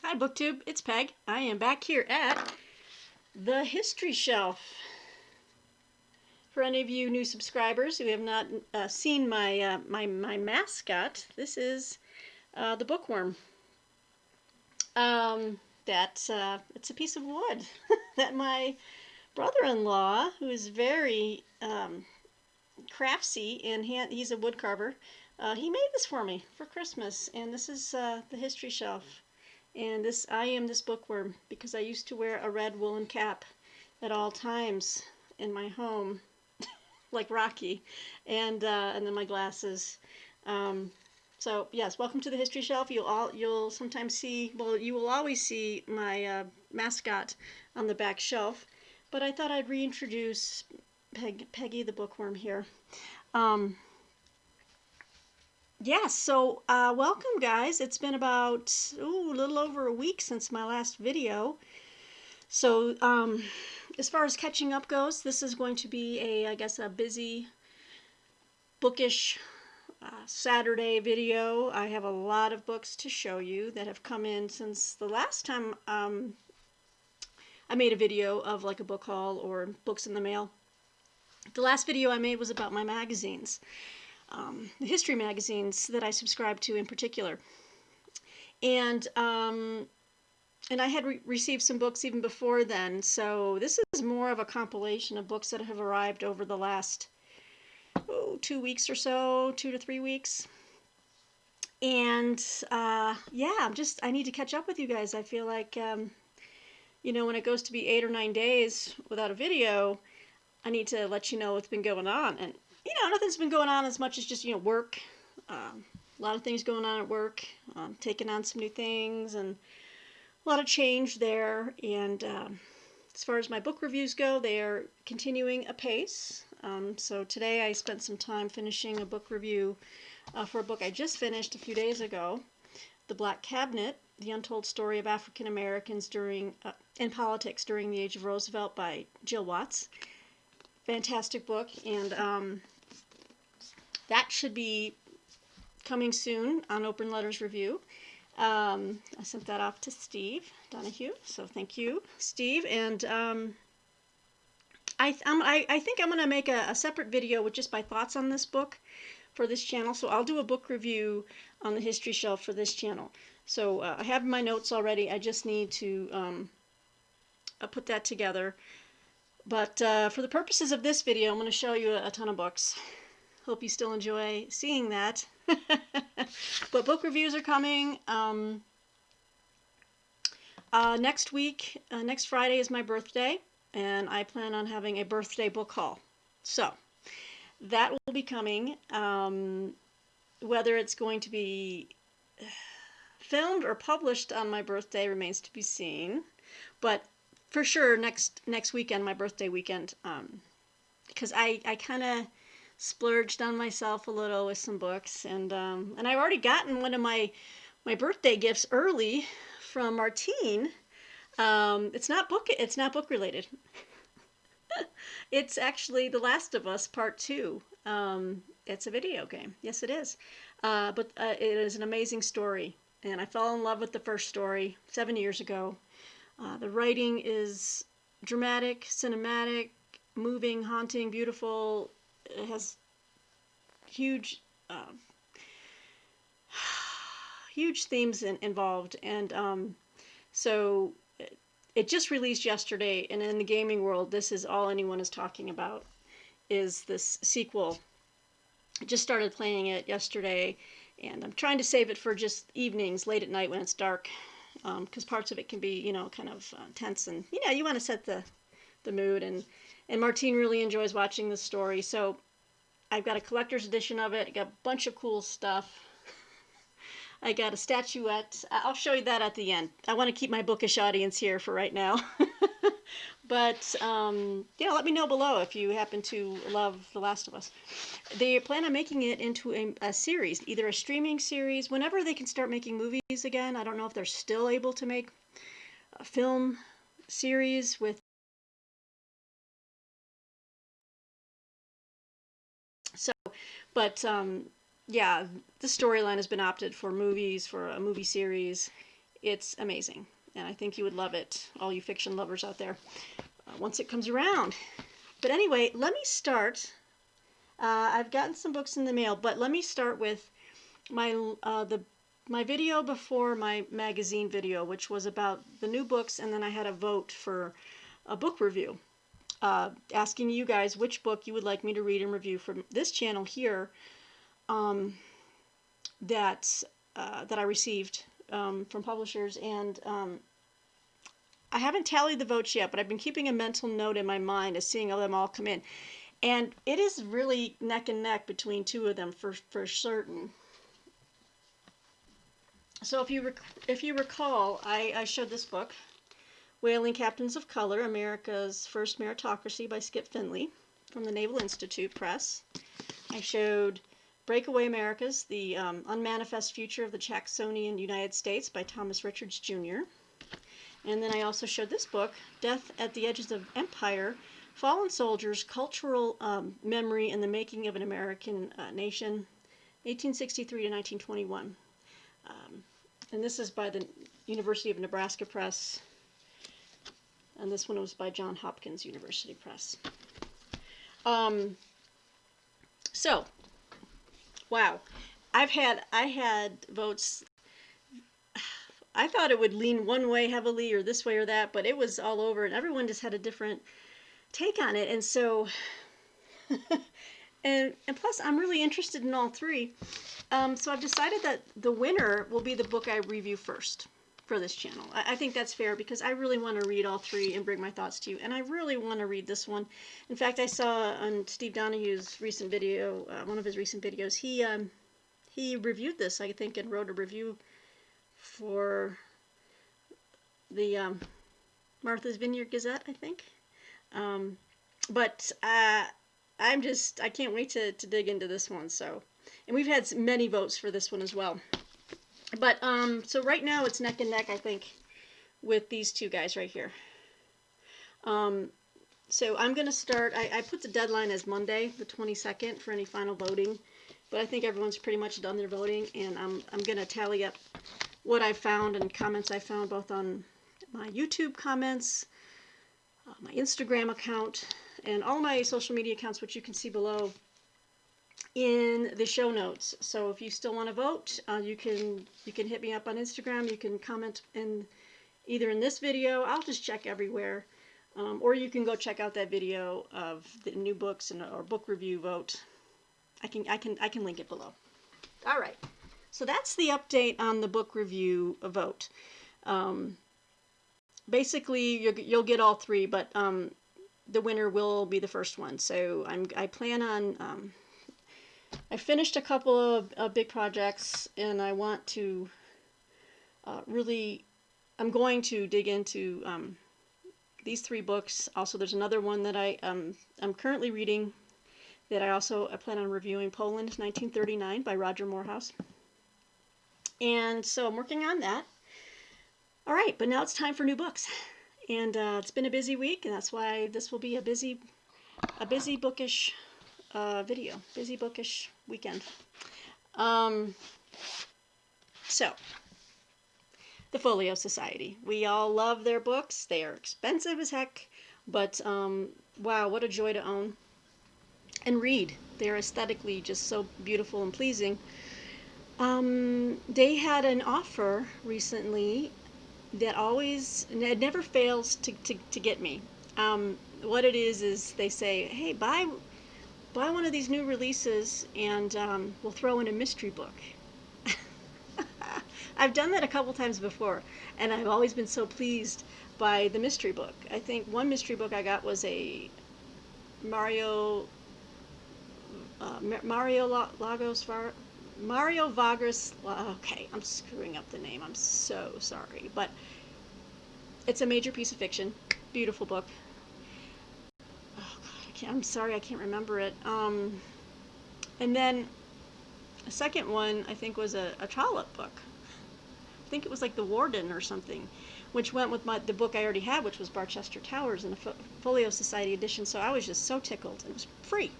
Hi BookTube, it's Peg. I am back here at the History Shelf. For any of you new subscribers who have not seen my mascot, this is the bookworm. It's a piece of wood that my brother-in-law, who is very craftsy and he's a wood carver, he made this for me for Christmas, and this is the History Shelf. And I am this bookworm because I used to wear a red woolen cap at all times in my home, like Rocky, and then my glasses. So yes, welcome to the History Shelf. You'll sometimes see, well, you will always see my mascot on the back shelf, but I thought I'd reintroduce Peggy the bookworm here. Um, so welcome guys. It's been about a little over a week since my last video. So as far as catching up goes, this is going to be I guess a busy bookish Saturday video. I have a lot of books to show you that have come in since the last time I made a video of like a book haul or books in the mail. The last video I made was about my magazines. The history magazines that I subscribe to in particular. And I had received some books even before then, so this is more of a compilation of books that have arrived over the last 2 weeks or so, 2 to 3 weeks. And yeah, I need to catch up with you guys. I feel like, when it goes to be 8 or 9 days without a video, I need to let you know what's been going on. And nothing's been going on as much as just, work. A lot of things going on at work, taking on some new things, and a lot of change there. And as far as my book reviews go, they are continuing apace. So today I spent some time finishing a book review for a book I just finished a few days ago, The Black Cabinet, The Untold Story of African Americans in Politics During the Age of Roosevelt by Jill Watts. Fantastic book, and that should be coming soon on Open Letters Review. I sent that off to Steve Donahue, so thank you, Steve. And I think I'm going to make a separate video with just my thoughts on this book for this channel. So I'll do a book review on the History Shelf for this channel. So I have my notes already. I just need to put that together. But for the purposes of this video, I'm going to show you a ton of books. Hope you still enjoy seeing that. But book reviews are coming. Next week, next Friday is my birthday, and I plan on having a birthday book haul. So that will be coming. Whether it's going to be filmed or published on my birthday remains to be seen. But for sure, next weekend, my birthday weekend, because I kind of splurged on myself a little with some books, and I've already gotten one of my birthday gifts early from Martine. It's not book related. It's actually The Last of Us Part 2. It's a video game. Yes, it is. But it is an amazing story, and I fell in love with the first story 7 years ago. The writing is dramatic, cinematic, moving, haunting, beautiful. It has huge themes involved, and so it just released yesterday, and in the gaming world, this is all anyone is talking about, is this sequel. I just started playing it yesterday, and I'm trying to save it for just evenings, late at night when it's dark, because parts of it can be, kind of tense, and you want to set the mood, and Martine really enjoys watching this story. So I've got a collector's edition of it. I got a bunch of cool stuff. I got a statuette. I'll show you that at the end. I want to keep my bookish audience here for right now. But, let me know below if you happen to love The Last of Us. They plan on making it into a series, either a streaming series, whenever they can start making movies again. I don't know if they're still able to make a film series with. So, but, yeah, the storyline has been opted for movies, for a movie series, It's amazing, and I think you would love it, all you fiction lovers out there, once it comes around. But anyway, let me start. I've gotten some books in the mail, but let me start with my my video before my magazine video, which was about the new books, and then I had a vote for a book review, asking you guys which book you would like me to read and review from this channel here, that I received from publishers, and I haven't tallied the votes yet, but I've been keeping a mental note in my mind as seeing them all come in, and it is really neck and neck between two of them for certain. So if you recall, I showed this book, Whaling Captains of Color, America's First Meritocracy by Skip Finley from the Naval Institute Press. I showed Breakaway Americas, The Unmanifest Future of the Jacksonian United States by Thomas Richards Jr. And then I also showed this book, Death at the Edges of Empire, Fallen Soldiers, Cultural Memory and the Making of an American Nation, 1863 to 1921. And this is by the University of Nebraska Press, and this one was by Johns Hopkins University Press. So, wow, I had votes. I thought it would lean one way heavily or this way or that, but it was all over, and everyone just had a different take on it. And so, and plus, I'm really interested in all three. So I've decided that the winner will be the book I review first for this channel. I think that's fair because I really want to read all three and bring my thoughts to you, and I really want to read this one. In fact, I saw on Steve Donahue's recent video, one of his recent videos, he reviewed this, I think, and wrote a review for the Martha's Vineyard Gazette, I think. But I can't wait to dig into this one. So, and we've had many votes for this one as well. But so right now it's neck and neck, I think, with these two guys right here. So I'm gonna start. I put the deadline as Monday, the 22nd, for any final voting. But I think everyone's pretty much done their voting, and I'm gonna tally up what I found and comments I found both on my YouTube comments, my Instagram account, and all my social media accounts, which you can see below in the show notes. So if you still want to vote, you can hit me up on Instagram. You can comment either in this video. I'll just check everywhere, or you can go check out that video of the new books or book review vote. I can link it below. All right. So that's the update on the book review vote. Basically, you'll get all three, but the winner will be the first one. So I plan on. I finished a couple of big projects, and I want to I'm going to dig into these three books. Also, there's another one that I'm currently reading that I plan on reviewing, Poland, 1939 by Roger Morehouse. And so I'm working on that. All right, but now it's time for new books. And it's been a busy week, and that's why this will be a busy bookish video, busy bookish weekend. So, the Folio Society. We all love their books. They are expensive as heck, but wow, what a joy to own and read. They're aesthetically just so beautiful and pleasing. They had an offer recently that it never fails to get me. What it is they say, hey, buy one of these new releases and we'll throw in a mystery book. I've done that a couple times before, and I've always been so pleased by the mystery book. I think one mystery book I got was a Mario Vargas. Okay, I'm screwing up the name. I'm so sorry, but it's a major piece of fiction. Beautiful book. Oh God, I'm sorry, I can't remember it. And then a second one I think was a Trollope book. think it was like The Warden or something, which went with the book I already had, which was Barchester Towers in a Folio Society edition. So I was just so tickled. It was free.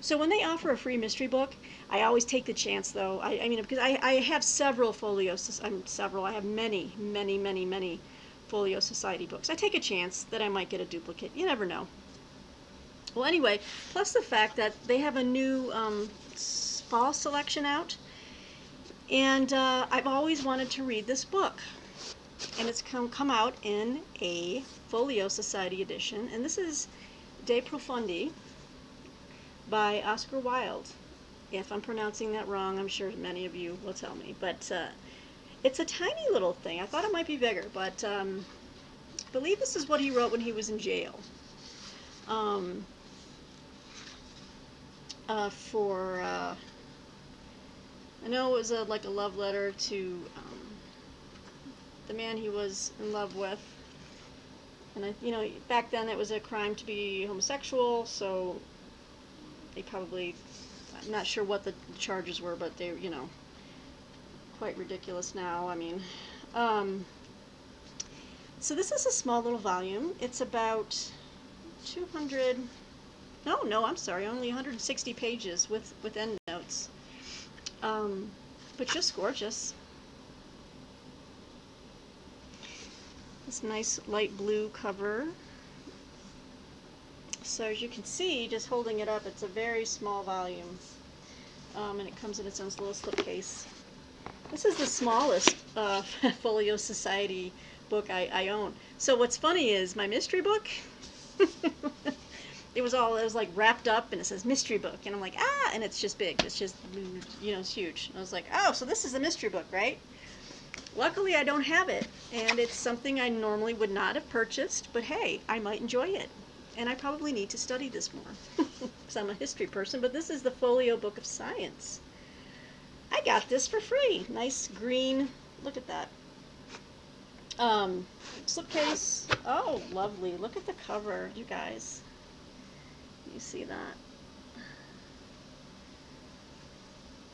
So when they offer a free mystery book, I always take the chance, though. I mean, because I have several folios. I have many, many, many, many Folio Society books. I take a chance that I might get a duplicate. You never know. Well, anyway, plus the fact that they have a new fall selection out, and I've always wanted to read this book, and it's come out in a Folio Society edition, and this is De Profundi by Oscar Wilde. If I'm pronouncing that wrong, I'm sure many of you will tell me, but it's a tiny little thing. I thought it might be bigger, but I believe this is what he wrote when he was in jail. I know it was like a love letter to the man he was in love with, and back then it was a crime to be homosexual, so they probably, I'm not sure what the charges were, but they, quite ridiculous now. I mean, so this is a small little volume. It's about 200. No, I'm sorry, only 160 pages with endnotes. But just gorgeous. This nice light blue cover. So as you can see, just holding it up, it's a very small volume. And it comes in its own little slipcase. This is the smallest Folio Society book I own. So what's funny is my mystery book, it was like wrapped up, and it says mystery book, and I'm like, and it's just big. It's just, it's huge. I was like, oh, so this is a mystery book, right? Luckily, I don't have it, and it's something I normally would not have purchased, but hey, I might enjoy it, and I probably need to study this more, because I'm a history person, but this is the Folio Book of Science. I got this for free. Nice green, look at that. Slipcase. Oh, lovely. Look at the cover, you guys. You see that?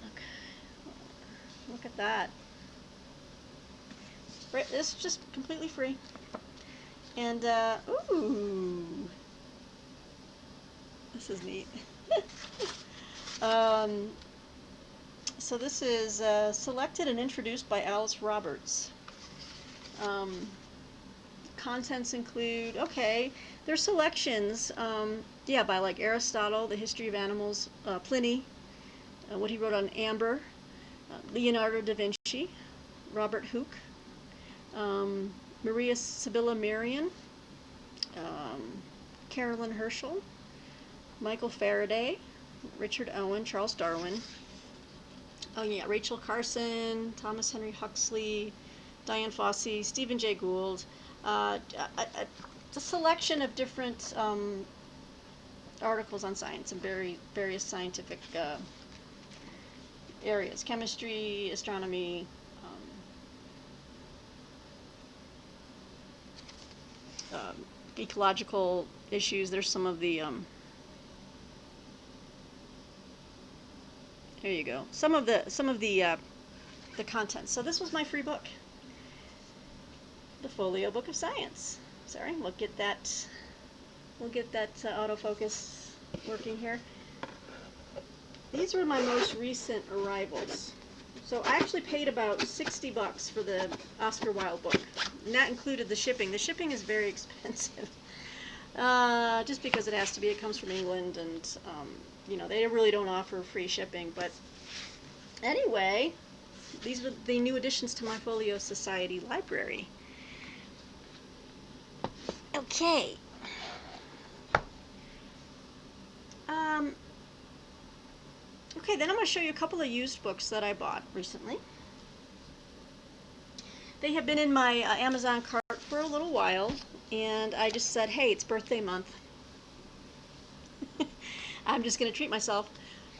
Okay. Look at that. This is just completely free. And, ooh. This is neat. So this is selected and introduced by Alice Roberts. Contents include, there's selections, by like Aristotle, The History of Animals, Pliny, what he wrote on amber, Leonardo da Vinci, Robert Hooke, Maria Sibylla Merian, Carolyn Herschel, Michael Faraday, Richard Owen, Charles Darwin, Rachel Carson, Thomas Henry Huxley, Diane Fossey, Stephen Jay Gould, a selection of different articles on science and various scientific areas, chemistry, astronomy, ecological issues. There's some of the there you go. Some of the contents. So this was my free book, the Folio Book of Science. Sorry, we'll get that autofocus working here. These were my most recent arrivals. So I actually paid about $60 for the Oscar Wilde book, and that included the shipping. The shipping is very expensive, just because it has to be. It comes from England, and they really don't offer free shipping. But anyway, these are the new additions to my Folio Society library. Okay. Okay, then I'm going to show you a couple of used books that I bought recently. They have been in my Amazon cart for a little while, and I just said, hey, it's birthday month. I'm just going to treat myself.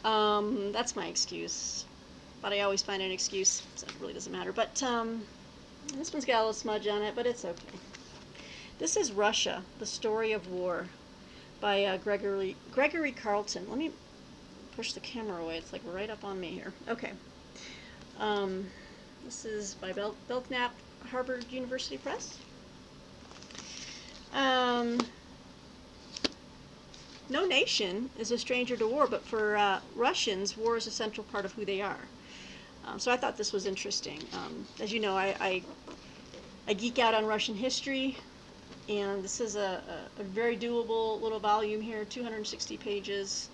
That's my excuse. But I always find an excuse, so it really doesn't matter. But this one's got a little smudge on it, but it's okay. This is Russia, The Story of War by Gregory Carlton. Let me push the camera away. It's like right up on me here. Okay. This is by Belknap Harvard University Press. Um, no nation is a stranger to war, but for Russians, war is a central part of who they are. So I thought this was interesting. As you know, I geek out on Russian history, and this is a very doable little volume here, 260 pages,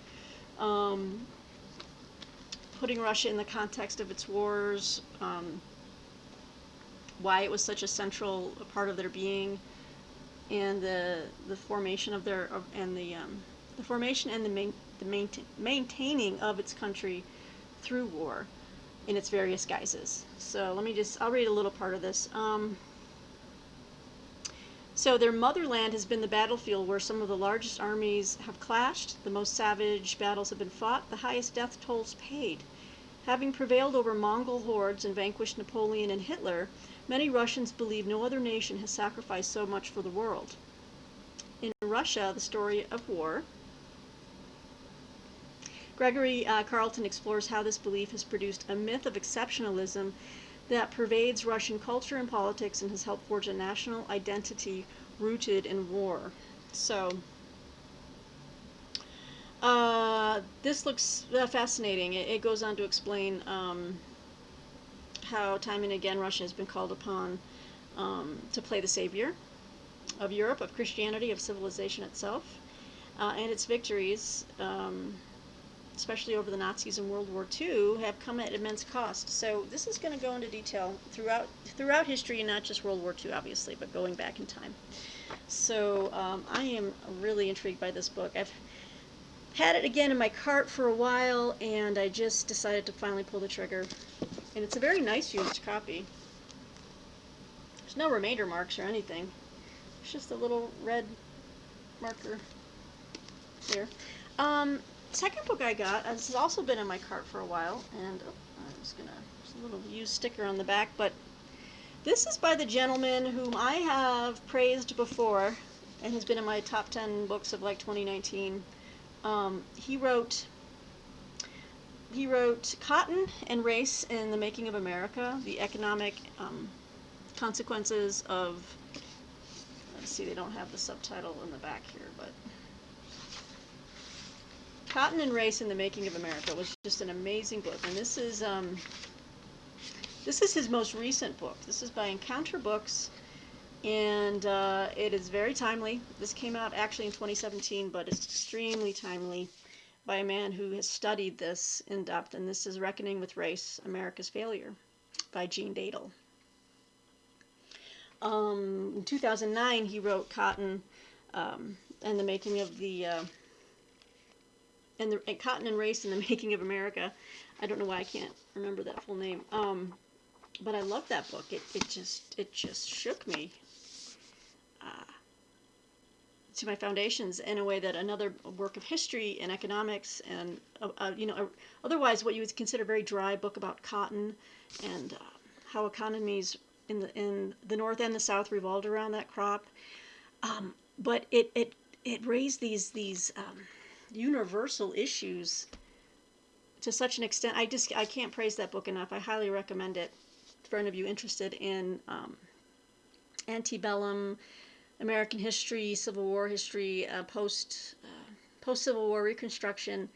putting Russia in the context of its wars, why it was such a central part of their being, and the formation of their the formation and the maintaining of its country through war in its various guises. So I'll read a little part of this. So their motherland has been the battlefield where some of the largest armies have clashed, the most savage battles have been fought, the highest death tolls paid. Having prevailed over Mongol hordes and vanquished Napoleon and Hitler, many Russians believe no other nation has sacrificed so much for the world. In Russia, the story of war, Gregory Carlton explores how this belief has produced a myth of exceptionalism that pervades Russian culture and politics and has helped forge a national identity rooted in war. So, this looks fascinating. It goes on to explain how time and again Russia has been called upon to play the savior of Europe, of Christianity, of civilization itself, and its victories, especially over the Nazis in World War II, have come at immense cost. So this is going to go into detail throughout history, and not just World War II, obviously, but going back in time. So I am really intrigued by this book. I've had it again in my cart for a while, and I just decided to finally pull the trigger. And it's a very nice used copy. There's no remainder marks or anything. It's just a little red marker there. Second book I got, this has also been in my cart for a while, and there's a little used sticker on the back, but this is by the gentleman whom I have praised before, and has been in my top 10 books of like 2019. He wrote Cotton and Race in the Making of America, the economic consequences of, let's see, they don't have the subtitle in the back here, but Cotton and Race in the Making of America was just an amazing book, and this is his most recent book. This is by Encounter Books, and it is very timely. This came out actually in 2017, but it's extremely timely by a man who has studied this in depth, and this is Reckoning with Race, America's Failure by Gene Dadle. In 2009, he wrote Cotton and the Making of the and Cotton and Race in the Making of America. I don't know why I can't remember that full name. But I love that book. It just shook me to my foundations in a way that another work of history and economics and otherwise what you would consider a very dry book about cotton and how economies in the North and the South revolved around that crop. But it raised these universal issues to such an extent. I can't praise that book enough. I highly recommend it for any of you interested in antebellum American history, Civil War history, post Civil War Reconstruction.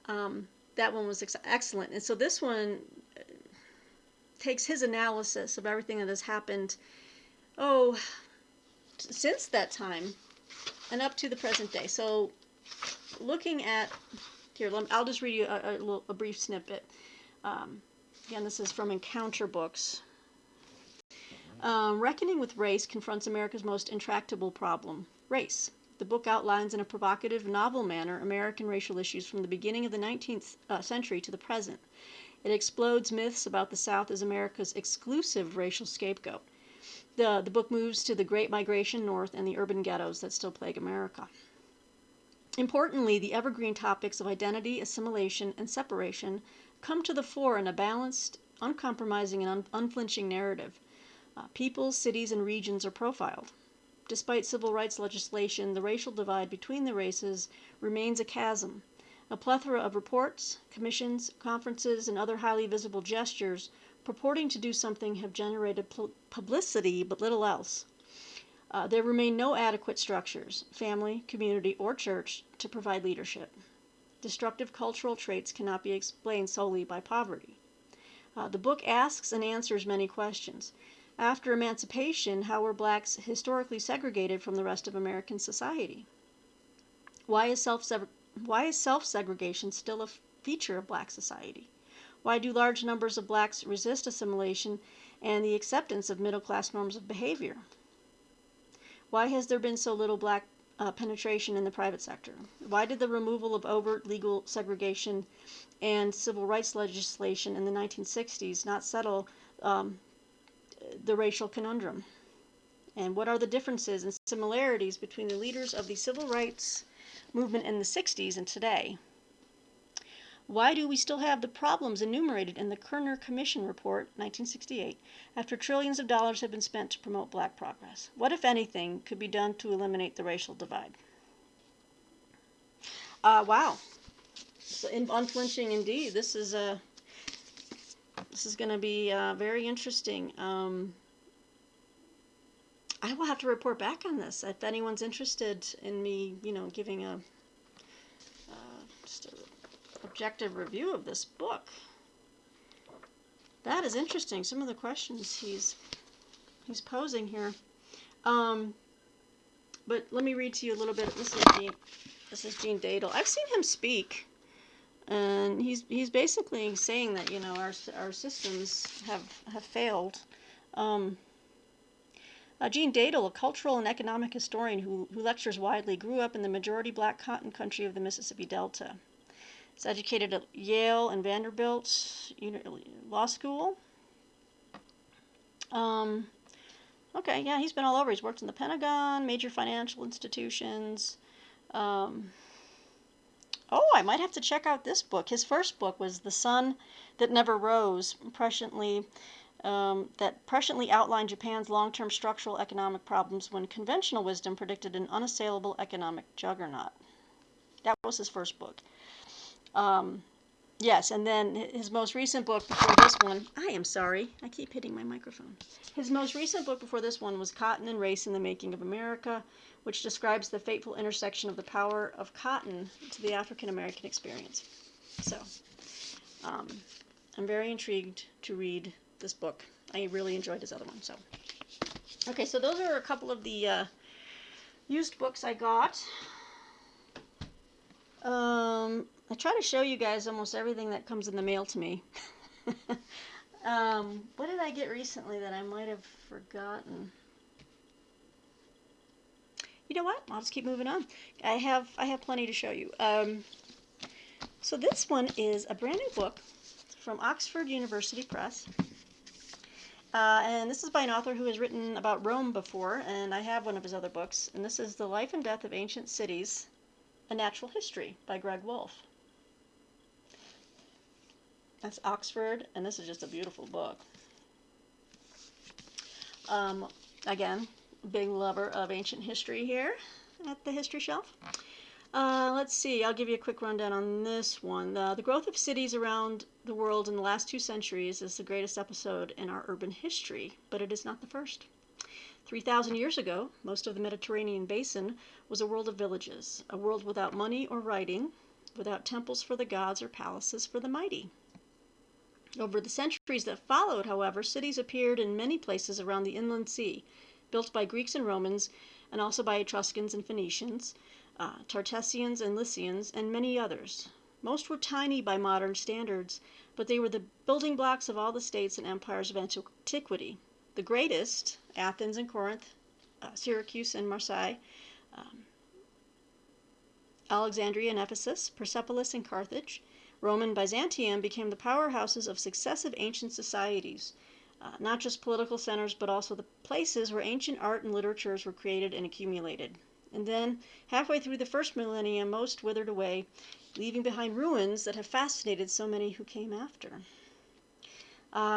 That one was excellent, and so this one takes his analysis of everything that has happened since that time and up to the present day. So looking at here, I'll just read you a brief snippet. Again, this is from Encounter Books. Reckoning with Race confronts America's most intractable problem, race. The book outlines in a provocative, novel manner American racial issues from the beginning of the 19th century to the present. It explodes myths about the South as America's exclusive racial scapegoat. The book moves to the Great Migration North and the urban ghettos that still plague America. Importantly, the evergreen topics of identity, assimilation, and separation come to the fore in a balanced, uncompromising, and unflinching narrative. Peoples, cities, and regions are profiled. Despite civil rights legislation, the racial divide between the races remains a chasm. A plethora of reports, commissions, conferences, and other highly visible gestures purporting to do something have generated publicity but little else. There remain no adequate structures, family, community, or church, to provide leadership. Destructive cultural traits cannot be explained solely by poverty. The book asks and answers many questions. After emancipation, how were blacks historically segregated from the rest of American society? Why is self-segregation still a feature of black society? Why do large numbers of blacks resist assimilation and the acceptance of middle-class norms of behavior? Why has there been so little black penetration in the private sector? Why did the removal of overt legal segregation and civil rights legislation in the 1960s not settle the racial conundrum? And what are the differences and similarities between the leaders of the civil rights movement in the 60s and today? Why do we still have the problems enumerated in the Kerner Commission Report, 1968, after trillions of dollars have been spent to promote black progress? What, if anything, could be done to eliminate the racial divide? Wow. So unflinching indeed. This is going to be very interesting. I will have to report back on this if anyone's interested in me, giving a just an objective review of this book. That is interesting. Some of the questions he's posing here. But let me read to you a little bit. This is Gene Dadel. I've seen him speak, and he's basically saying that our systems have failed. Gene Dadel, a cultural and economic historian who lectures widely, grew up in the majority black cotton country of the Mississippi Delta. He's educated at Yale and Vanderbilt Law School. Okay, yeah, he's been all over. He's worked in the Pentagon, major financial institutions. Oh, I might have to check out this book. His first book was The Sun That Never Rose, that presciently outlined Japan's long-term structural economic problems when conventional wisdom predicted an unassailable economic juggernaut. That was his first book. Yes, and then his most recent book before this one, I am sorry, I keep hitting my microphone. His most recent book before this one was Cotton and Race in the Making of America, which describes the fateful intersection of the power of cotton to the African American experience. So, I'm very intrigued to read this book. I really enjoyed his other one. So, okay, so those are a couple of the used books I got. I try to show you guys almost everything that comes in the mail to me. What did I get recently that I might have forgotten? You know what? I'll just keep moving on. I have plenty to show you. So this one is a brand new book from Oxford University Press. And this is by an author who has written about Rome before, and I have one of his other books. And this is The Life and Death of Ancient Cities, A Natural History by Greg Wolfe. That's Oxford, and this is just a beautiful book. Again, big lover of ancient history here at the History Shelf. Let's see, I'll give you a quick rundown on this one. The growth of cities around the world in the last 2 centuries is the greatest episode in our urban history, but it is not the first. 3,000 years ago, most of the Mediterranean basin was a world of villages, a world without money or writing, without temples for the gods or palaces for the mighty. Over the centuries that followed, however, cities appeared in many places around the inland sea, built by Greeks and Romans, and also by Etruscans and Phoenicians, Tartessians and Lycians, and many others. Most were tiny by modern standards, but they were the building blocks of all the states and empires of antiquity. The greatest, Athens and Corinth, Syracuse and Marseille, Alexandria and Ephesus, Persepolis and Carthage, Rome and Byzantium became the powerhouses of successive ancient societies, not just political centers, but also the places where ancient art and literatures were created and accumulated. And then, halfway through the first millennium, most withered away, leaving behind ruins that have fascinated so many who came after.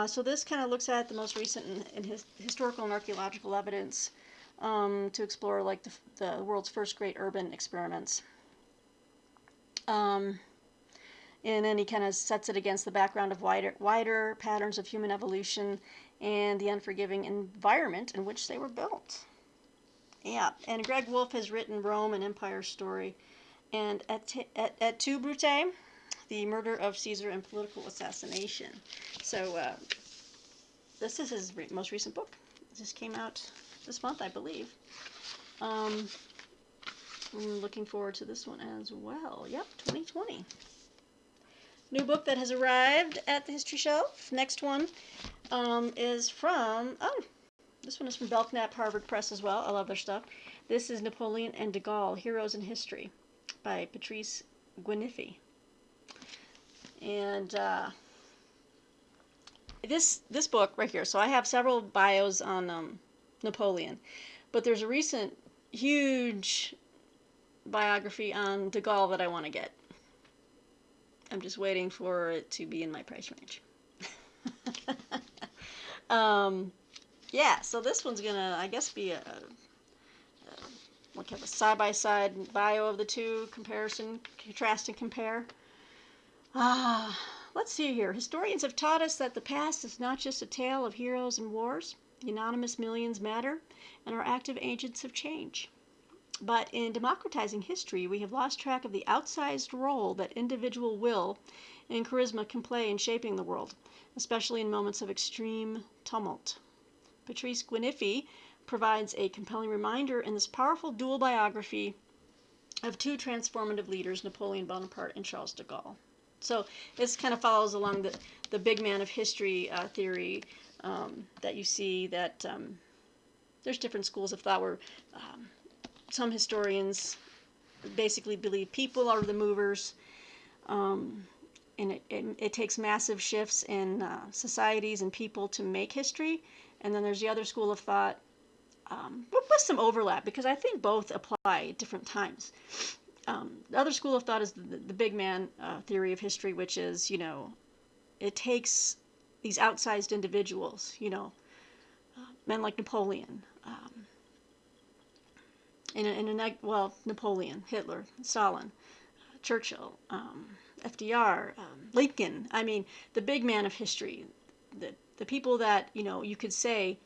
So this kind of looks at the most recent historical and archaeological evidence to explore like the world's first great urban experiments. and then he kind of sets it against the background of wider patterns of human evolution and the unforgiving environment in which they were built. Yeah, and Greg Wolfe has written Rome, an Empire Story, and Et tu, Brute, The Murder of Caesar and Political Assassination. So this is his most recent book. It just came out this month, I believe. I'm looking forward to this one as well. Yep, 2020. New book that has arrived at the History Shelf. Next one is from, this one is from Belknap Harvard Press as well. I love their stuff. This is Napoleon and De Gaulle, Heroes in History by Patrice Guiniffy. And this book right here, so I have several bios on Napoleon, but there's a recent huge biography on De Gaulle that I want to get. I'm just waiting for it to be in my price range. Yeah, so this one's gonna, I guess, be a side-by-side bio of the two, contrast and compare. Let's see here. Historians have taught us that the past is not just a tale of heroes and wars. The anonymous millions matter and are active agents of change. But in democratizing history, we have lost track of the outsized role that individual will and charisma can play in shaping the world, especially in moments of extreme tumult. Patrice Guiniffy provides a compelling reminder in this powerful dual biography of two transformative leaders, Napoleon Bonaparte and Charles de Gaulle. So this kind of follows along the big man of history theory that you see that there's different schools of thought where some historians basically believe people are the movers, and it takes massive shifts in societies and people to make history. And then there's the other school of thought with some overlap, because I think both apply at different times. The other school of thought is the big man theory of history, which is, it takes these outsized individuals, men like Napoleon, Napoleon, Hitler, Stalin, Churchill, FDR, Lincoln. I mean, the big man of history, the people that, you could say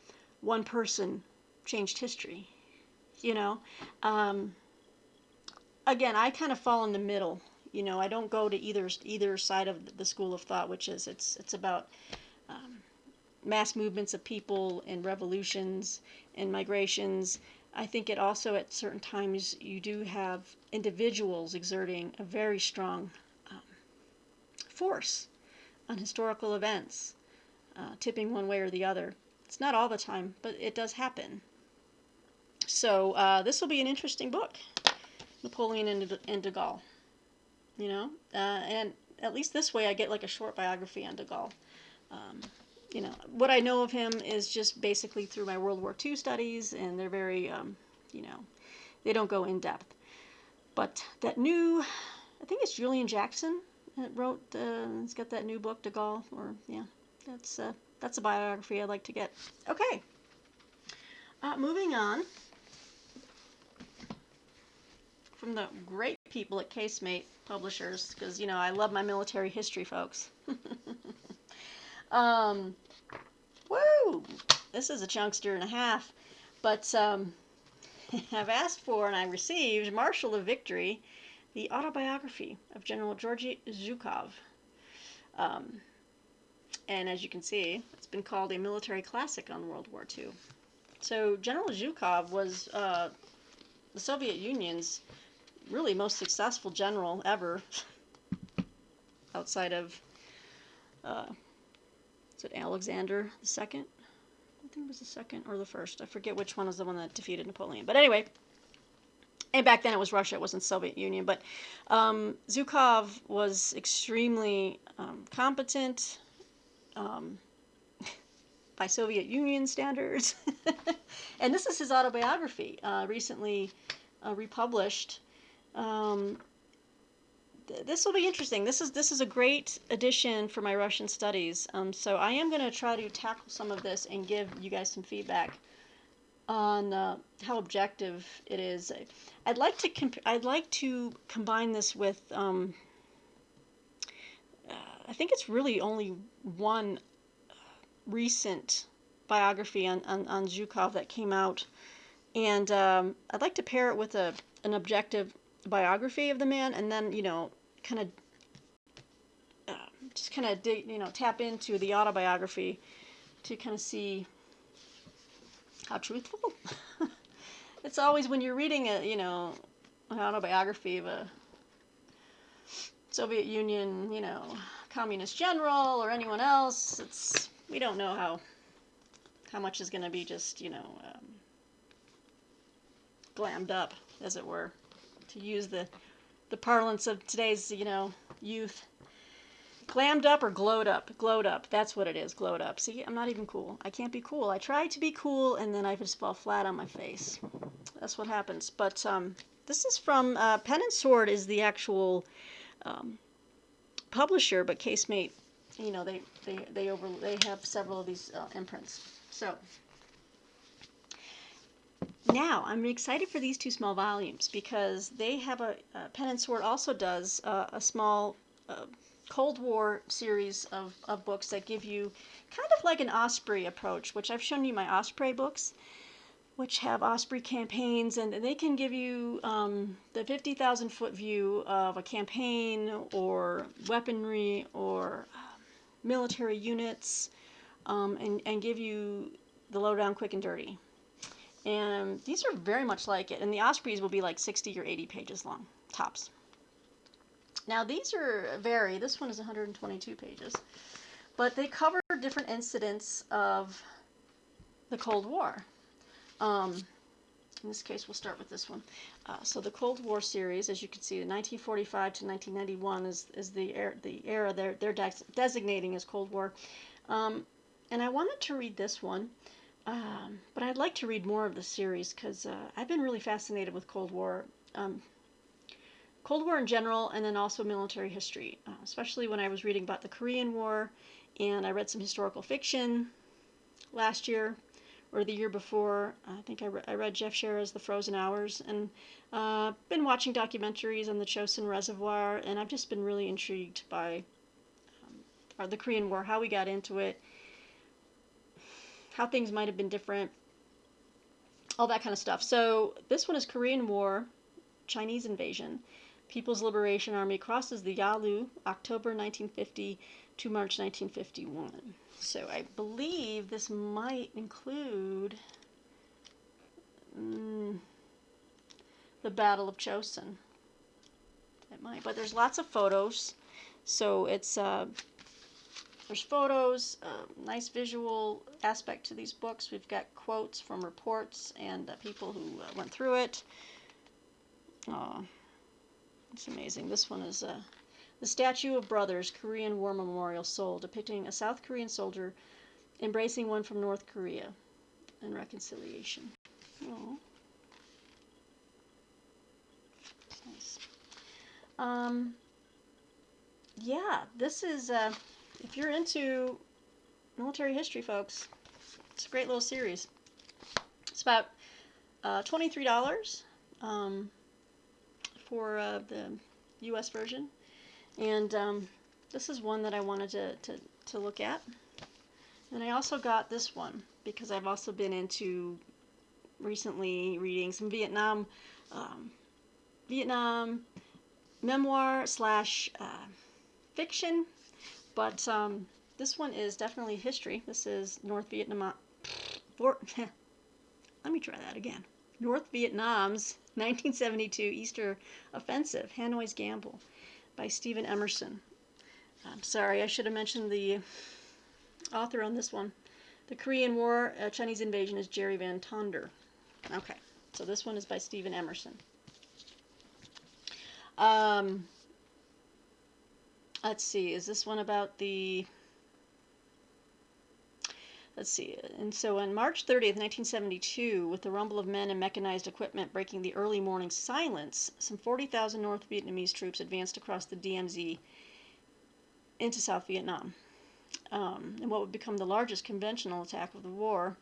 one person changed history, Again, I kind of fall in the middle. I don't go to either side of the school of thought, which is it's about mass movements of people and revolutions and migrations. I think it also, at certain times, you do have individuals exerting a very strong force on historical events, tipping one way or the other. It's not all the time, but it does happen. So this will be an interesting book, Napoleon and De Gaulle. And at least this way I get like a short biography on De Gaulle. What I know of him is just basically through my World War II studies, and they're very, they don't go in depth. But that new, I think it's Julian Jackson that wrote, it's got that new book, De Gaulle, that's a biography I'd like to get. Okay, moving on. From the great people at Casemate Publishers, because, I love my military history folks. Woo! This is a chunkster and a half, but I've asked for and I received Marshal of Victory, the autobiography of General Georgy Zhukov. And as you can see, it's been called a military classic on World War II. So General Zhukov was the Soviet Union's really most successful general ever, outside of is it Alexander II? I think it was the second or the first. I forget which one was the one that defeated Napoleon. But anyway, and back then it was Russia, it wasn't Soviet Union. But Zhukov was extremely competent by Soviet Union standards. And this is his autobiography, recently republished. This will be interesting. This is a great addition for my Russian studies. So I am going to try to tackle some of this and give you guys some feedback on how objective it is. I'd like to combine this with I think it's really only one recent biography on Zhukov that came out, and I'd like to pair it with an objective biography of the man, and then kind of just kind of tap into the autobiography to kind of see how truthful. It's always when you're reading an autobiography of a Soviet Union, communist general or anyone else, we don't know how much is going to be just, glammed up, as it were, to use the parlance of today's, youth. Glammed up or glowed up? Glowed up. That's what it is, glowed up. See, I'm not even cool. I can't be cool. I try to be cool, and then I just fall flat on my face. That's what happens. But this is from Pen and Sword is the actual publisher, but Casemate, they have several of these imprints. So now I'm excited for these two small volumes because they have Pen and Sword also does a small Cold War series of books that give you kind of like an Osprey approach, which I've shown you my Osprey books, which have Osprey campaigns, and they can give you the 50,000-foot view of a campaign or weaponry or military units, and give you the lowdown quick and dirty. And these are very much like it, and the Ospreys will be like 60 or 80 pages long, tops. Now these vary. This one is 122 pages, but they cover different incidents of the Cold War. In this case, we'll start with this one. So the Cold War series, as you can see, the 1945 to 1991 is the era they're designating as Cold War. And I wanted to read this one, but I'd like to read more of the series because I've been really fascinated with Cold War. Cold War in general, and then also military history, especially when I was reading about the Korean War, and I read some historical fiction last year or the year before. I think I read Jeff Sherra's The Frozen Hours, and been watching documentaries on the Chosin Reservoir, and I've just been really intrigued by the Korean War, how we got into it, how things might have been different, all that kind of stuff. So this one is Korean War, Chinese invasion. People's Liberation Army crosses the Yalu, October 1950 to March 1951. So I believe this might include the Battle of Chosin. It might, but there's lots of photos. So it's there's photos, nice visual aspect to these books. We've got quotes from reports and people who went through it. It's amazing. This one is The Statue of Brothers, Korean War Memorial Soul, depicting a South Korean soldier embracing one from North Korea in reconciliation. Oh. Nice. Yeah, this is, if you're into military history, folks, it's a great little series. It's about $23 for the U.S. version. And this is one that I wanted to look at. And I also got this one because I've also been into recently reading some Vietnam memoir / fiction. But this one is definitely history. This is North Vietnam. Let me try that again. North Vietnam's 1972 Easter Offensive, Hanoi's Gamble, by Stephen Emerson. I'm sorry, I should have mentioned the author on this one. The Korean War, Chinese Invasion is Jerry Van Tonder. Okay, so this one is by Stephen Emerson. Let's see, is this one about the... Let's see, and so on March 30th, 1972, with the rumble of men and mechanized equipment breaking the early morning silence, some 40,000 North Vietnamese troops advanced across the DMZ into South Vietnam, in what would become the largest conventional attack of the war.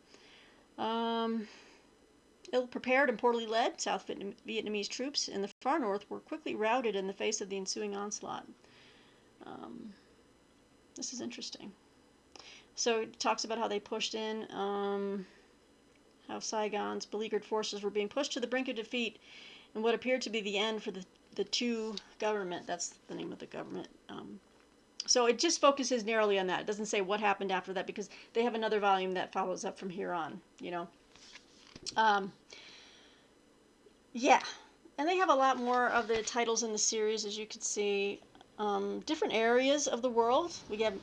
Ill-prepared and poorly led, South Vietnamese troops in the far north were quickly routed in the face of the ensuing onslaught. This is interesting. So it talks about how they pushed in, how Saigon's beleaguered forces were being pushed to the brink of defeat and what appeared to be the end for the Two government. That's the name of the government. So it just focuses narrowly on that. It doesn't say what happened after that because they have another volume that follows up from here on, you know. Yeah. And they have a lot more of the titles in the series, as you can see. Different areas of the world. We have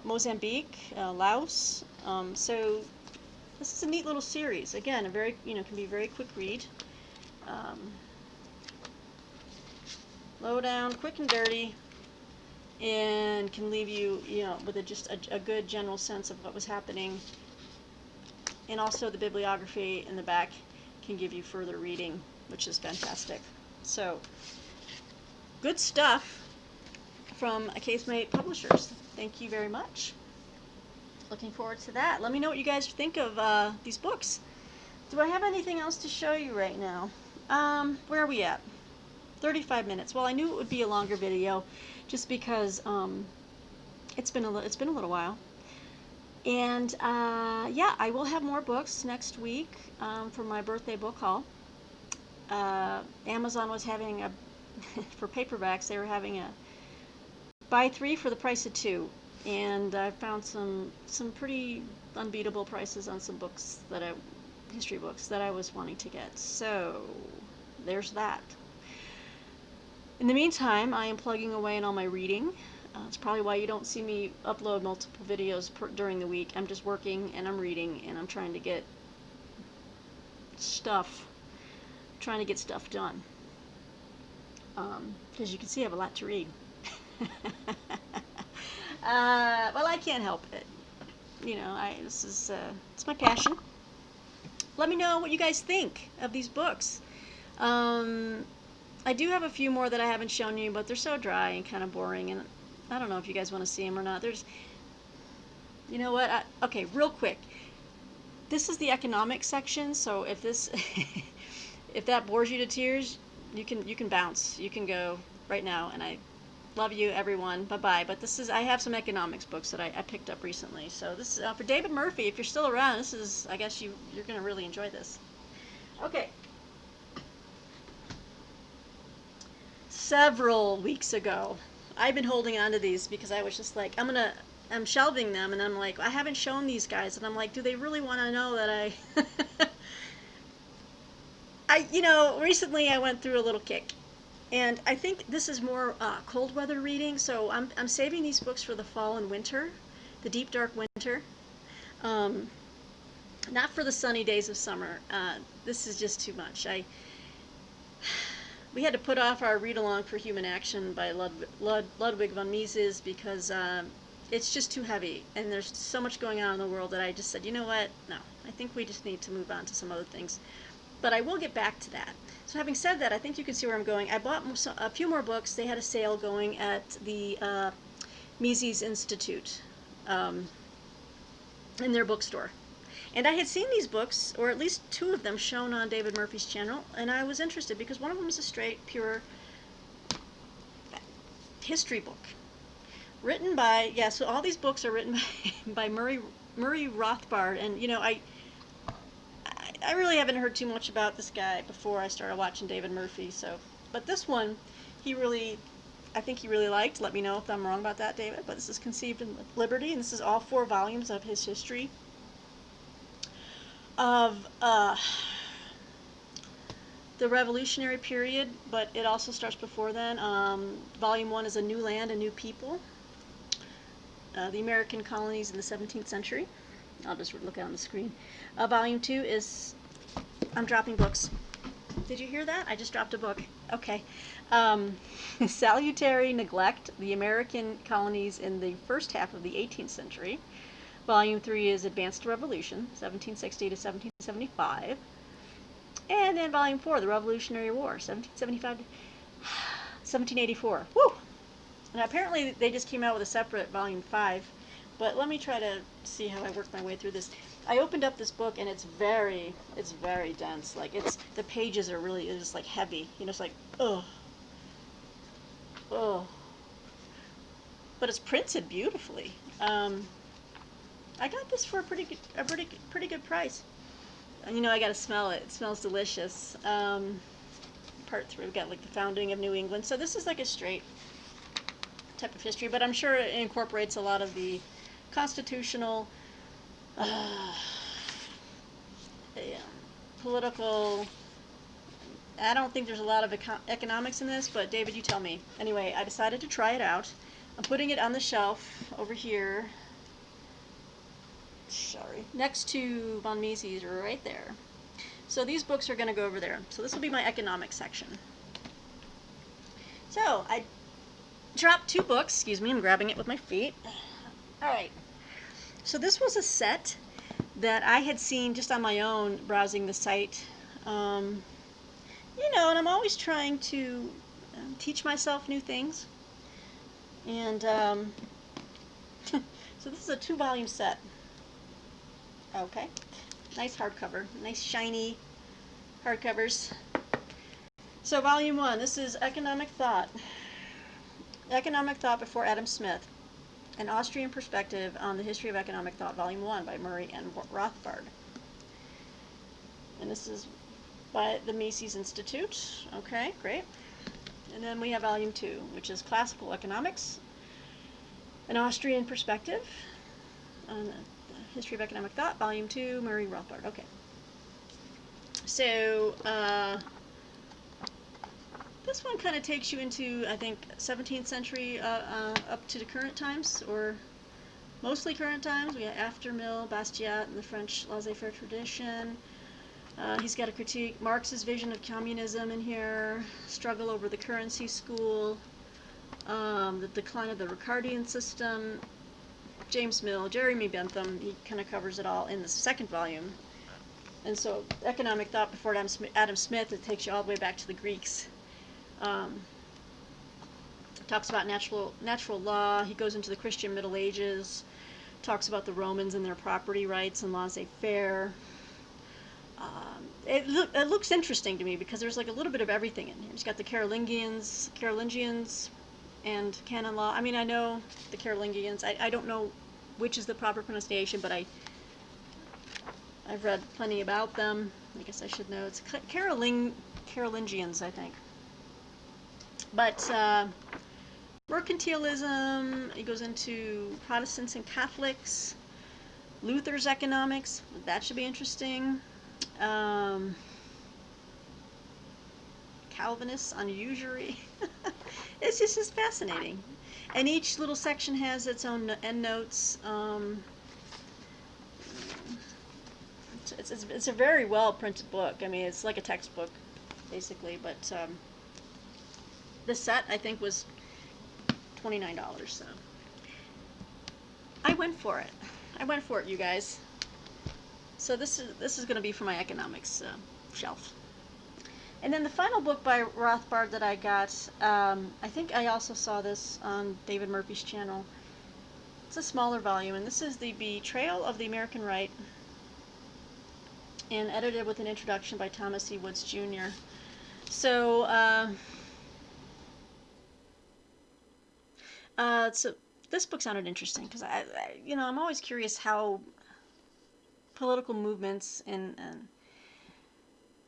Mozambique, Laos. So this is a neat little series. Again, a very, can be a very quick read. Low down, quick and dirty, and can leave you, with just a good general sense of what was happening. And also the bibliography in the back can give you further reading, which is fantastic. So, good stuff from Casemate Publishers. Thank you very much. Looking forward to that. Let me know what you guys think of these books. Do I have anything else to show you right now? Where are we at? 35 minutes. Well, I knew it would be a longer video, just because it's been a little while. And yeah, I will have more books next week for my birthday book haul. Amazon was having for paperbacks, they were having a buy 3 for the price of 2, and I found some pretty unbeatable prices on some books history books that I was wanting to get. So there's that. In the meantime, I am plugging away in all my reading. It's probably why you don't see me upload multiple videos during the week. I'm just working and I'm reading and I'm trying to get stuff done. Because you can see I have a lot to read. Well, I can't help it. It's my passion. Let me know what you guys think of these books. I do have a few more that I haven't shown you, but they're so dry and kind of boring, and I don't know if you guys want to see them or not. You know what? Okay, real quick. This is the economics section, so if if that bores you to tears, you can bounce. You can go right now, and I love you, everyone. Bye-bye. But I have some economics books that I picked up recently. So this is for David Murphy. If you're still around, I guess you're going to really enjoy this. Okay. Several weeks ago, I've been holding on to these because I was just like, I'm shelving them, and I'm like, I haven't shown these guys, and I'm like, do they really want to know that recently I went through a little kick, and I think this is more cold weather reading, so I'm saving these books for the fall and winter, the deep dark winter, not for the sunny days of summer. This is just too much. We had to put off our read-along for Human Action by Ludwig von Mises because it's just too heavy, and there's so much going on in the world that I just said, you know what, no, I think we just need to move on to some other things. But I will get back to that. So having said that, I think you can see where I'm going. I bought a few more books. They had a sale going at the Mises Institute in their bookstore. And I had seen these books, or at least 2 of them, shown on David Murphy's channel, and I was interested because one of them is a straight, pure history book. Written by, so all these books are written by Murray Rothbard, and, I really haven't heard too much about this guy before I started watching David Murphy, but this one, I think he really liked. Let me know if I'm wrong about that, David, but this is Conceived in Liberty, and this is all 4 volumes of his history of the Revolutionary period, but it also starts before then. Volume 1 is A New Land, A New People, the American colonies in the 17th century. I'll just look on the screen. Volume 2 is, I'm dropping books. Did you hear that? I just dropped a book. Okay. Salutary Neglect, the American colonies in the first half of the 18th century. Volume 3 is Advanced Revolution, 1760 to 1775. And then Volume 4, The Revolutionary War, 1775 to 1784. Woo! And apparently they just came out with a separate Volume 5. But let me try to see how I work my way through this. I opened up this book, and it's very dense. Like, the pages are really, it's just like heavy. It's like, ugh. Ugh. but it's printed beautifully. I got this for a pretty good price. And, you know, I got to smell it. It smells delicious. Part 3, we've got like the founding of New England. So this is like a straight type of history, but I'm sure it incorporates a lot of the constitutional, political. I don't think there's a lot of economics in this, but David, you tell me. Anyway, I decided to try it out. I'm putting it on the shelf over here. Sorry. Next to von Mises, right there. So these books are going to go over there. So this will be my economics section. So I dropped 2 books. Excuse me, I'm grabbing it with my feet. All right. So this was a set that I had seen just on my own browsing the site. You know, and I'm always trying to teach myself new things. And so this is a 2-volume set. Okay. Nice hardcover. Nice shiny hardcovers. So volume 1, this is Economic Thought. Economic Thought Before Adam Smith. An Austrian Perspective on the History of Economic Thought, Volume 1 by Murray and Rothbard. And this is by the Mises Institute. Okay, great. And then we have Volume 2, which is Classical Economics, an Austrian Perspective on the History of Economic Thought, Volume 2, Murray Rothbard. Okay. So, this one kind of takes you into, I think, 17th century up to the current times, or mostly current times. We have after Mill, Bastiat, and the French laissez-faire tradition. He's got a critique Marx's vision of communism in here, struggle over the currency school, the decline of the Ricardian system, James Mill, Jeremy Bentham. He kind of covers it all in the 2nd volume. And so Economic Thought Before Adam Smith, it takes you all the way back to the Greeks. Talks about natural law. He goes into the Christian Middle Ages, talks about the Romans and their property rights and laissez-faire. It looks interesting to me because there's like a little bit of everything in here. He's got the Carolingians, and canon law. I mean, I know the Carolingians. I don't know which is the proper pronunciation, but I've read plenty about them. I guess I should know. It's Carolingians, I think. But mercantilism. He goes into Protestants and Catholics. Luther's economics. That should be interesting. Calvinists on usury. It's just fascinating. And each little section has its own endnotes. It's a very well printed book. I mean, it's like a textbook, basically. But this set, I think, was $29. So I went for it. You guys. So this is going to be for my economics shelf. And then the final book by Rothbard that I got, I think I also saw this on David Murphy's channel. It's a smaller volume, and this is The Betrayal of the American Right, and edited with an introduction by Thomas E. Woods Jr. So, so this book sounded interesting because I'm always curious how political movements and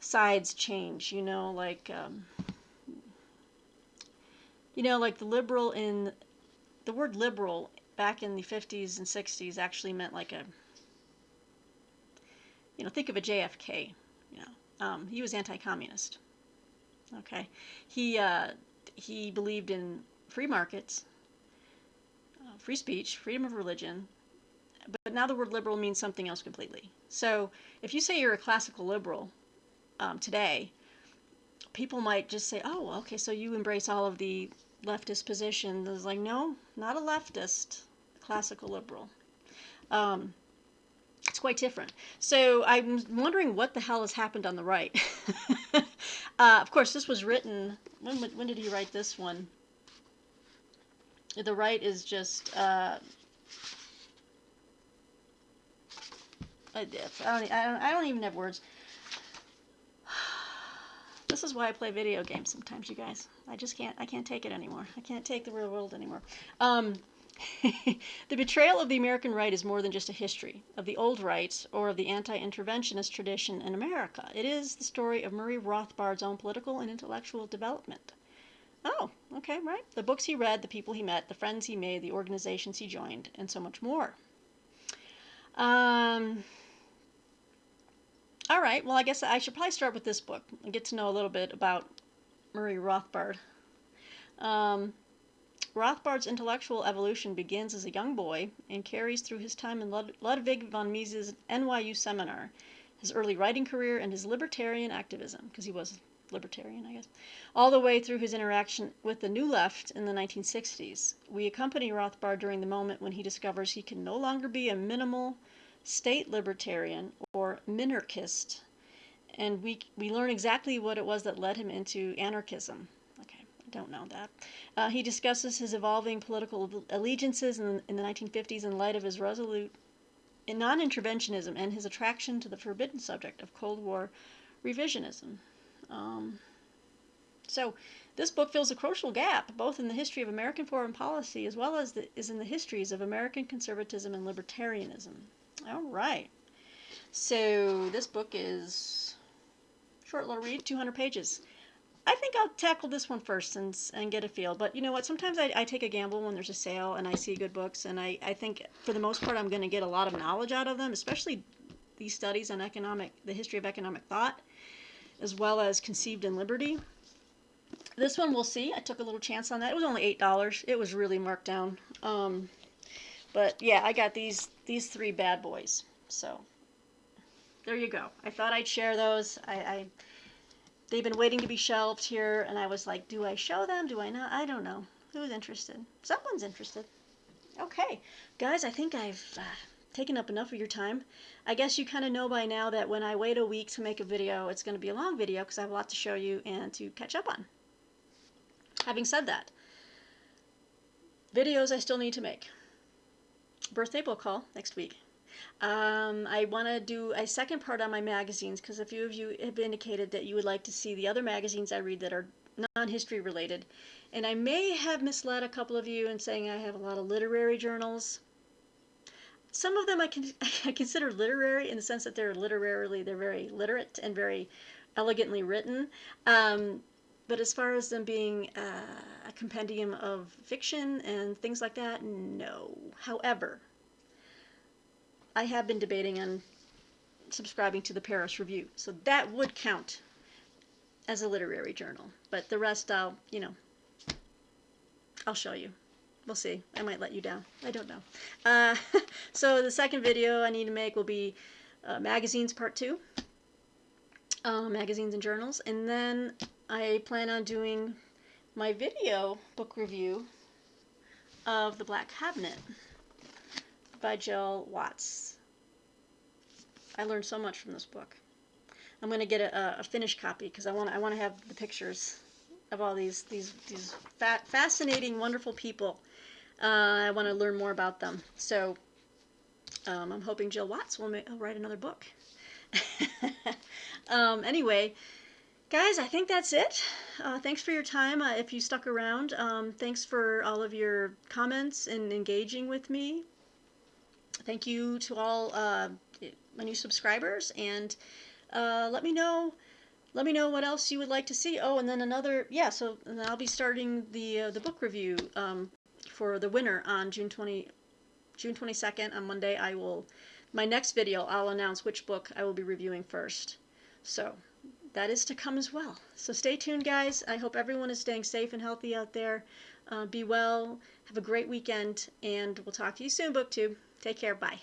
sides change, like the word liberal back in the 50s and 60s actually meant like think of a JFK, he was anti-communist. Okay. He believed in free markets, free speech, freedom of religion, but now the word liberal means something else completely. So if you say you're a classical liberal today, people might just say, oh, okay, so you embrace all of the leftist positions. It's like, no, not a leftist, classical liberal. It's quite different. So I'm wondering what the hell has happened on the right. Of course, this was written, when did he write this one? The right is just, I don't even have words. This is why I play video games sometimes, you guys. I can't take it anymore. I can't take the real world anymore. The betrayal of the American right is more than just a history of the old right or of the anti-interventionist tradition in America. It is the story of Murray Rothbard's own political and intellectual development. Oh, okay, right. The books he read, the people he met, the friends he made, the organizations he joined, and so much more. All right, well, I guess I should probably start with this book and get to know a little bit about Murray Rothbard. Rothbard's intellectual evolution begins as a young boy and carries through his time in Ludwig von Mises' NYU seminar, his early writing career, and his libertarian activism, because he was libertarian, I guess, all the way through his interaction with the New Left in the 1960s. We accompany Rothbard during the moment when he discovers he can no longer be a minimal state libertarian or minarchist, and we learn exactly what it was that led him into anarchism. Okay, I don't know that. He discusses his evolving political allegiances in the 1950s in light of his resolute non-interventionism and his attraction to the forbidden subject of Cold War revisionism. So this book fills a crucial gap both in the history of American foreign policy as well as in the histories of American conservatism and libertarianism. All right. So this book is short little read, 200 pages. I think I'll tackle this one first and get a feel. But you know what? Sometimes I take a gamble when there's a sale and I see good books. And I think for the most part I'm going to get a lot of knowledge out of them, especially these studies on the history of economic thought, as well as Conceived in Liberty. This one we'll see. I took a little chance on that. It was only $8. It was really marked down. But yeah, I got these three bad boys. So there you go. I thought I'd share those. They've been waiting to be shelved here, and I was like, do I show them? Do I not? I don't know. Who's interested? Someone's interested. Okay, guys, I think I've taken up enough of your time. I guess you kind of know by now that when I wait a week to make a video, it's going to be a long video because I have a lot to show you and to catch up on. Having said that, videos I still need to make. Birthday book haul next week. I want to do a second part on my magazines because a few of you have indicated that you would like to see the other magazines I read that are non-history related. And I may have misled a couple of you in saying I have a lot of literary journals. Some of them I consider literary in the sense that they're very literate and very elegantly written. But as far as them being a compendium of fiction and things like that, no. However, I have been debating on subscribing to the Paris Review, so that would count as a literary journal. But the rest, I'll show you. We'll see. I might let you down. I don't know. So the second video I need to make will be magazines part 2, magazines and journals, and then I plan on doing my video book review of The Black Cabinet by Jill Watts. I learned so much from this book. I'm going to get a finished copy because I want to have the pictures of all these fascinating, wonderful people. I want to learn more about them. So I'm hoping Jill Watts will write another book. Anyway, guys, I think that's it. Thanks for your time. If you stuck around, thanks for all of your comments and engaging with me. Thank you to all my new subscribers, and let me know what else you would like to see. Oh, and then so I'll be starting the book review for the winner on June 22nd on Monday. My next video I'll announce which book I will be reviewing first. So that is to come as well. So stay tuned, guys. I hope everyone is staying safe and healthy out there. Be well. Have a great weekend, and we'll talk to you soon, BookTube. Take care. Bye.